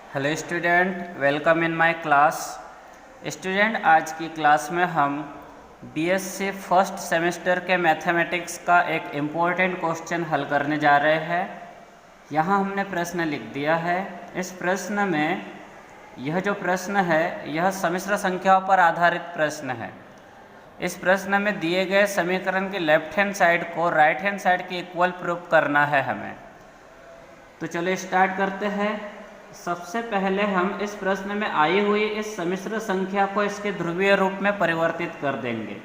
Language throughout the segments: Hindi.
Hello student, welcome in my class. Student, आज की क्लास में हम बीएससी फर्स्ट सेमेस्टर के मैथमेटिक्स का एक इम्पोर्टेंट क्वेश्चन हल करने जा रहे हैं। यहाँ हमने प्रश्न लिख दिया है। इस प्रश्न में यह जो प्रश्न है यह सम्मिश्र संख्याओं पर आधारित प्रश्न है। इस प्रश्न में दिए गए समीकरण की लेफ्ट हैंड साइड को राइट हैंड साइड के इक्वल प्रूफ करना है हमें। तो चलो स्टार्ट करते हैं। सबसे पहले हम इस प्रश्न में आई हुई इस सम्मिश्र संख्या को इसके ध्रुवीय रूप में परिवर्तित कर देंगे।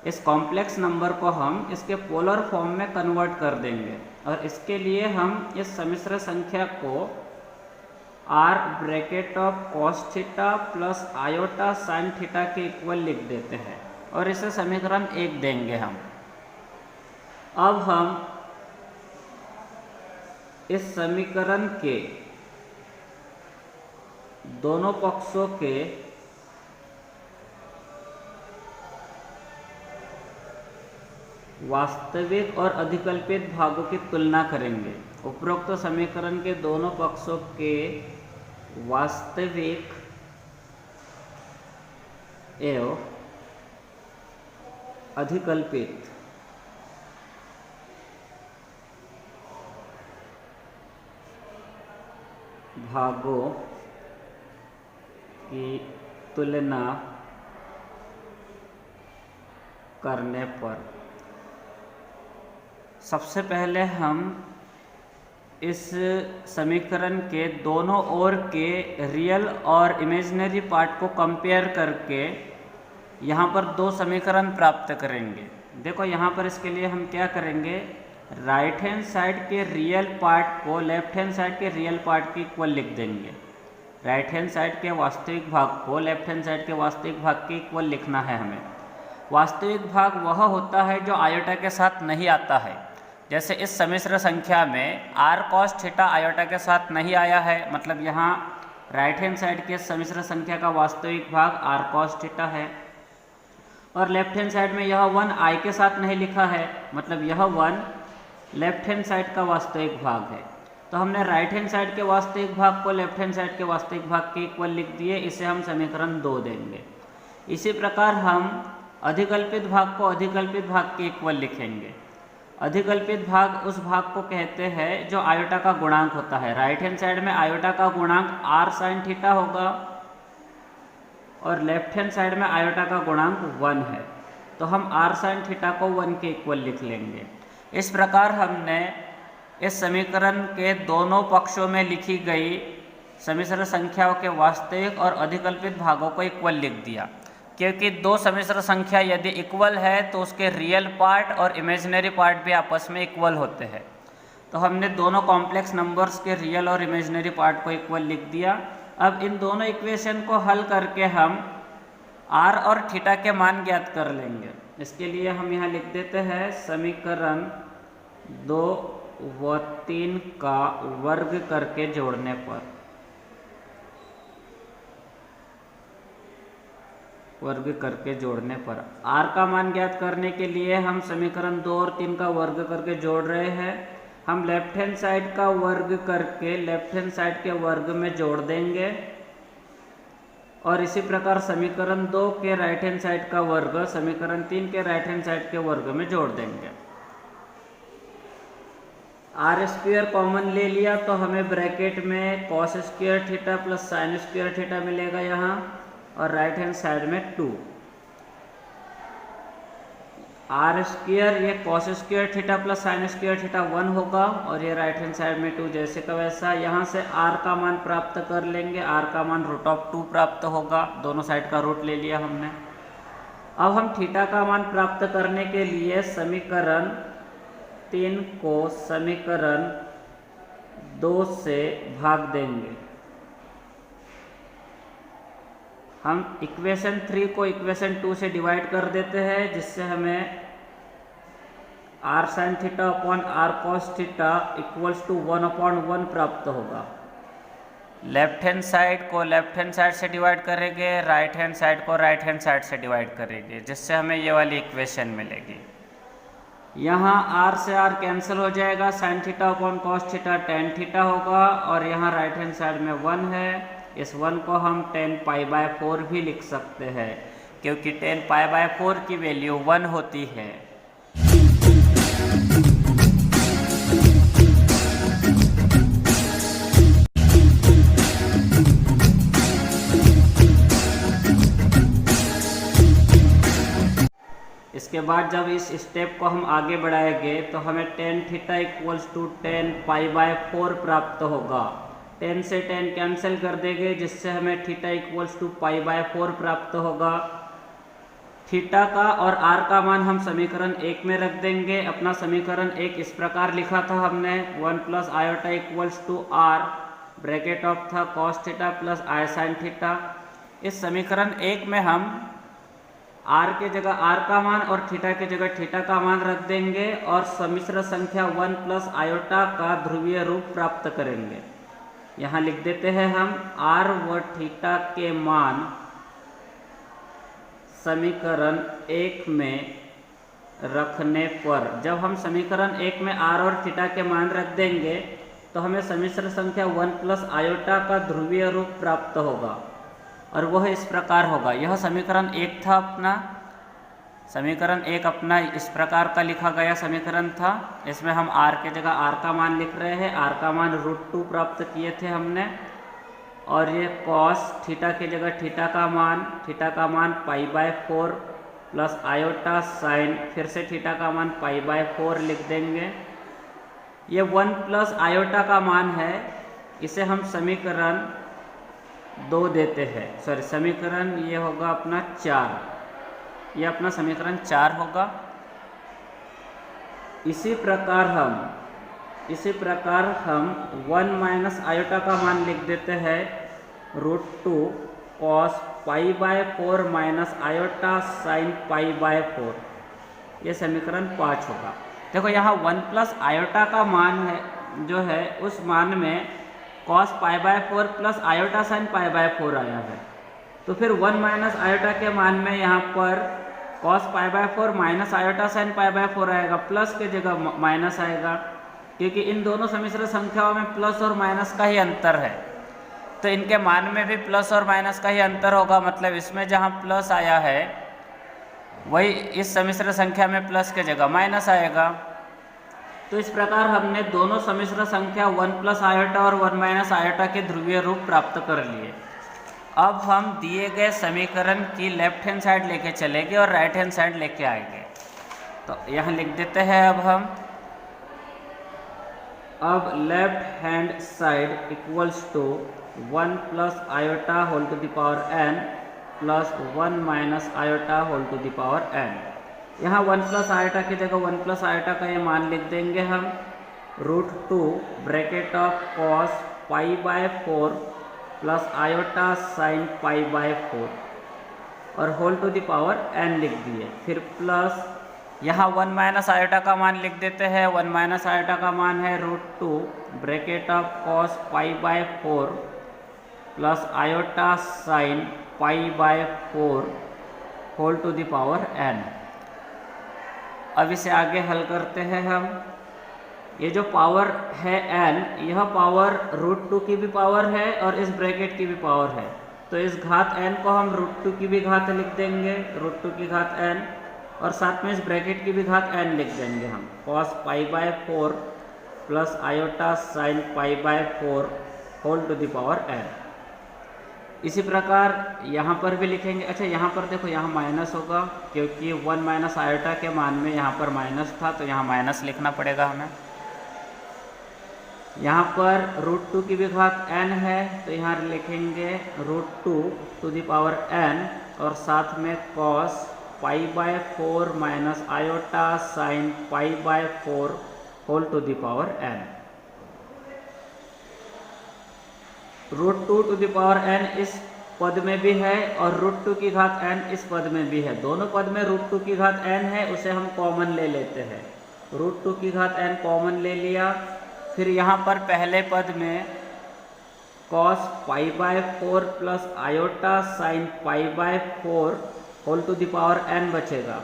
इस कॉम्प्लेक्स नंबर को हम इसके पोलर फॉर्म में कन्वर्ट कर देंगे और इसके लिए हम इस सम्मिश्र संख्या को r bracket of cos theta plus iota sine theta के इक्वल लिख देते हैं और इसे समीकरण 1 देंगे हम। अब हम इस समीकरण के दोनों पक्षों के वास्तविक और अधिकल्पित भागों की तुलना करेंगे। उपरोक्त समीकरण के दोनों पक्षों के वास्तविक एवं अधिकल्पित भागों की तुलना करने पर सबसे पहले हम इस समीकरण के दोनों ओर के रियल और इमेजिनरी पार्ट को कंपेयर करके यहाँ पर दो समीकरण प्राप्त करेंगे। देखो यहाँ पर इसके लिए हम क्या करेंगे, राइट हैंड साइड के रियल पार्ट को लेफ्ट हैंड साइड के रियल पार्ट के इक्वल लिख देंगे। राइट हैंड साइड के वास्तविक भाग को लेफ्ट हैंड साइड के वास्तविक भाग के इक्वल लिखना है हमें। वास्तविक भाग वह होता है जो आयोटा के साथ नहीं आता है। जैसे इस सम्मिश्र संख्या में r cos थीटा आयोटा के साथ नहीं आया है, मतलब यहाँ राइट हैंड साइड के सम्मिश्र संख्या का वास्तविक भाग r cos थीटा है। और लेफ्ट हैंड साइड में यह 1 i के साथ नहीं लिखा है, मतलब यह 1 लेफ्ट हैंड साइड का वास्तविक भाग है। तो हमने राइट हैंड साइड के वास्तविक भाग को लेफ्ट हैंड साइड के वास्तविक भाग के इक्वल लिख दिए, इसे हम समीकरण 2 देंगे। इसी प्रकार हम अधिकल्पित भाग को अधिकल्पित भाग के इक्वल लिखेंगे। अधिकल्पित भाग उस भाग को कहते हैं जो आयोटा का गुणांक होता है। राइट हैंड साइड में आयोटा का गुणांक r sin थीटा होगा और लेफ्ट हैंड साइड में आयोटा का गुणांक 1 है, तो हम r sin थीटा को 1 के इक्वल लिख लेंगे। इस प्रकार हमने इस समीकरण के दोनों पक्षों में लिखी गई सम्मिश्र संख्याओं के वास्तविक और अधिकल्पित भागों को इक्वल लिख दिया। क्योंकि दो सम्मिश्र संख्या यदि इक्वल है तो उसके रियल पार्ट और इमेजिनरी पार्ट भी आपस में इक्वल होते हैं। तो हमने दोनों कॉम्प्लेक्स नंबर्स के रियल और इमेजिनरी पार्ट को इक्वल लिख दिया। अब इन दोनों इक्वेशन को हल करके हम r और थीटा के मान ज्ञात कर लेंगे। इसके लिए हम यहाँ लिख देते हैं समीकरण 2 व 3 का वर्ग करके जोड़ने पर r का मान ज्ञात करने के लिए हम समीकरण 2 और 3 का वर्ग करके जोड़ रहे हैं। हम लेफ्ट हैंड साइड का वर्ग करके लेफ्ट हैंड साइड के वर्ग में जोड़ देंगे और इसी प्रकार समीकरण 2 के राइट हैंड साइड का वर्ग समीकरण 3 के राइट हैंड साइड के वर्ग में जोड़ देंगे। r स्क्वायर कॉमन ले लिया तो हमें ब्रैकेट में cos square theta plus sine square theta मिलेगा यहाँ, और राइट हैंड साइड में 2 r स्क्वायर, ये cos square theta plus sine square theta 1 होगा और ये राइट हैंड साइड में 2 जैसे का वैसा। यहाँ से r का मान प्राप्त कर लेंगे, r का मान √2 प्राप्त होगा, दोनों साइड का रूट ले लिया हमने। अब हम थीटा का मान प्राप्त करने के लिए समीकरण 3 को समीकरण 2 से भाग देंगे। हम इक्वेशन 3 को इक्वेशन 2 से डिवाइड कर देते हैं, जिससे हमें r sin theta upon r cos theta equals to 1/1 प्राप्त होगा। लेफ्ट हैंड साइड को लेफ्ट हैंड साइड से डिवाइड करेंगे, राइट हैंड साइड को राइट हैंड साइड से डिवाइड करेंगे, जिससे हमें ये वाली इक्वेशन मिलेगी। यहाँ r से r कैंसिल हो जाएगा, sine theta upon cos theta tan theta होगा, और यहाँ राइट हैंड साइड में 1 है। इस 1 को हम 10π/4 भी लिख सकते हैं, क्योंकि 10π/4 की वैल्यू 1 होती है। इसके बाद जब इस स्टेप को हम आगे बढ़ाएंगे तो हमें टेन थीटा इक्वल्स टू 10π/4 प्राप्त होगा। 10 से 10 कैंसिल कर देंगे, जिससे हमें थीटा इक्वल्स टू π/4 प्राप्त होगा। थीटा का और r का मान हम समीकरण 1 में रख देंगे। अपना समीकरण 1 इस प्रकार लिखा था हमने, 1 plus iota equals to r, bracket of था cos theta plus i sine theta. इस समीकरण 1 में हम r के जगह r का मान और थीटा के जगह थीटा का मान रख देंगे, और सम्मिश्र संख्या 1 प्लस आयोटा का ध्रुवीय रूप प्राप्त करेंगे। यहाँ लिख देते हैं हम r व थीटा के मान समीकरण 1 में रखने पर, जब हम समीकरण 1 में r और थीटा के मान रख देंगे तो हमें सम्मिश्र संख्या 1 प्लस आयोटा का ध्रुवीय रूप प्राप्त होगा, और वह इस प्रकार होगा। यह समीकरण 1 था अपना, समीकरण 1 अपना इस प्रकार का लिखा गया समीकरण था। इसमें हम r के जगह r का मान लिख रहे हैं, r का मान √2 प्राप्त किए थे हमने, और ये cos थीटा के जगह थीटा का मान π/4 प्लस आयोटा साइन, फिर से थीटा का मान π/4 लिख देंगे। ये 1 प्लस आयोटा का मान है, इसे हम समीकरण 2 देते हैं, समीकरण ये होगा अपना 4, ये अपना समीकरण 4 होगा। इसी प्रकार हम 1 माइनस आयोटा का मान लिख देते हैं, √2 cos π/4 माइनस आयोटा साइन π/4, ये समीकरण 5 होगा। देखो यहाँ 1 प्लस आयोटा का मान है जो है, उस मान में cos π/4 प्लस आयोटा साइन π/4 आया है, तो फिर 1 माइनस आयोटा के मान में यहाँ पर cos π/4 माइनस आयोटा साइन π/4 आएगा, प्लस के जगह माइनस आएगा, क्योंकि इन दोनों सम्मिश्र संख्याओं में प्लस और माइनस का ही अंतर है, तो इनके मान में भी प्लस और माइनस का ही अंतर होगा। मतलब इसमें जहाँ प्लस आया है वही इस सम्मिश्र संख्या में प्लस के जगह माइनस आएगा। तो इस प्रकार हमने दोनों सम्मिश्र संख्या 1 प्लस आयोटा और 1 माइनस आयोटा के ध्रुवीय रूप प्राप्त कर लिए। अब हम दिए गए समीकरण की लेफ्ट हैंड साइड लेके चलेंगे और राइट हैंड साइड लेके आएंगे। तो यहाँ लिख देते हैं अब left hand side equals to 1 plus iota whole to the power n plus 1 minus iota whole to the power n। यहाँ 1 प्लस आयोटा की जगह 1 प्लस आयोटा का ये मान लिख देंगे हम, √2 bracket of cos π/4 plus iota sine π/4 और whole to the power n लिख दिए। फिर प्लस यहाँ 1 माइनस आयोटा का मान लिख देते हैं, 1 माइनस आयोटा का मान है √2 bracket of cos π/4 plus iota sine π/4 whole to the power n। अब इसे आगे हल करते हैं हम। ये जो पावर है n, यह पावर √2 की भी पावर है और इस ब्रैकेट की भी पावर है, तो इस घात n को हम √2 की भी घात लिख देंगे, √2 की घात n, और साथ में इस ब्रैकेट की भी घात n लिख देंगे हम, cos π/4 plus iota sine π/4 whole to the power n। इसी प्रकार यहाँ पर भी लिखेंगे। अच्छा, यहाँ पर देखो, यहाँ माइनस होगा क्योंकि 1 माइनस आयोटा के मान में यहाँ पर माइनस था, तो यहाँ माइनस लिखना पड़ेगा हमें। यहाँ पर √2 की भी घात n है, तो यहाँ लिखेंगे √2 टू द पावर n और साथ में cos π/4 minus iota sine π/4 whole to the power n। √2 to the power n इस पद में भी है और √2 की घात n इस पद में भी है। दोनों पद में √2 की घात n है, उसे हम कॉमन ले लेते हैं। √2 की घात n कॉमन ले लिया। फिर यहाँ पर पहले पद में cos π/4 plus iota sine π/4 whole to the power n बचेगा,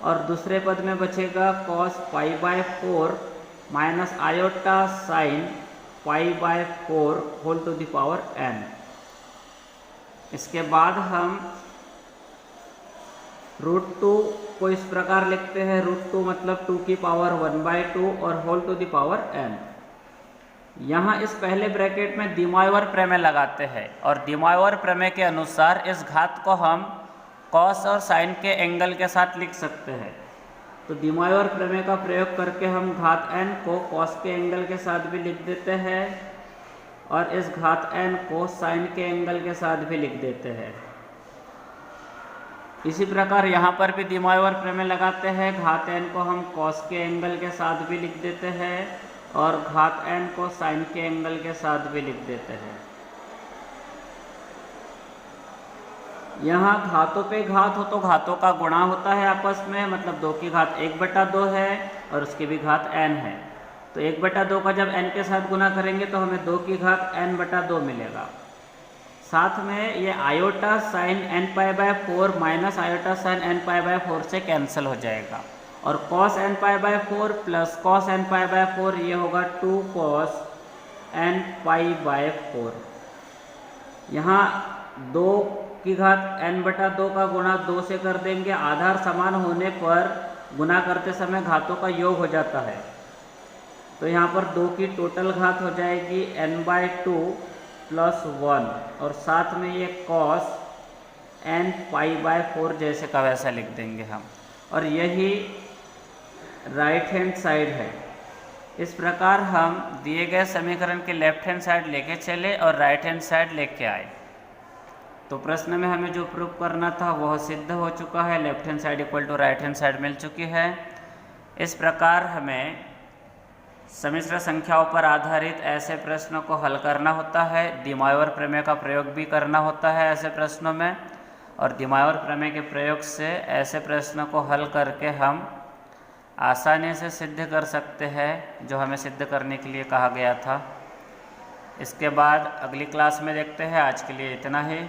और दूसरे पद में बचेगा cos π/4 minus iota sine π/4 whole to the power n। इसके बाद हम √2 को इस प्रकार लिखते हैं, √2 मतलब 2 की पावर 1/2 और whole to the power n। यहाँ इस पहले ब्रैकेट में दिमायोवर प्रमेय लगाते हैं और दिमायोवर प्रमेय के अनुसार इस घात को हम कॉस और साइन के एंगल के साथ लिख सकते हैं। तो दिमायोवर प्रमेय का प्रयोग करके हम घात n को कॉस के एंगल के साथ भी लिख देते हैं और इस घात n को साइन के एंगल के साथ भी लिख देते हैं। इसी प्रकार यहाँ पर भी दिमायोवर प्रमेय लगाते हैं, घात n को हम कॉस के एंगल के साथ भी लिख देते हैं और घात n को साइन के एंगल के साथ भी लिख देते हैं। यहाँ घातों पे घात हो तो घातों का गुणा होता है आपस में, मतलब 2 की घात 1/2 है और उसकी भी घात n है। तो 1/2 का जब n के साथ गुना करेंगे तो हमें 2 की घात n/2 मिलेगा। साथ में ये iota sine nπ/4 minus iota sign nπ/4 से कैंसिल हो जाएगा और cos nπ/4 plus cos nπ/4 ये होगा 2 cos nπ/4। यहाँ 2 की घात n/2 का गुणा 2 से कर देंगे, आधार समान होने पर गुना करते समय घातों का योग हो जाता है। तो यहाँ पर 2 की टोटल घात हो जाएगी n/2 प्लस 1 और साथ में ये cos nπ/4 जैसे का वैसा लिख देंगे हम, और यही राइट हैंड साइड है। इस प्रकार हम दिए गए समीकरण के लेफ्ट हैंड साइड लेके चले और राइट हैंड साइड लेके आए। तो प्रश्न में हमें जो प्रूफ करना था वह सिद्ध हो चुका है, left hand side equal to right hand side मिल चुकी है। इस प्रकार हमें सम्मिश्र संख्याओं पर आधारित ऐसे प्रश्नों को हल करना होता है। दिमायोवर प्रमेय का प्रयोग भी करना होता है ऐसे प्रश्नों में, और दिमायोवर प्रमेय के प्रयोग से ऐसे प्रश्नों को हल करके हम आसानी से सिद्ध कर सकते हैं जो हमें सिद्ध करने के लिए कहा गया था। इसके बाद अगली क्लास में देखते हैं। आज के लिए इतना ही।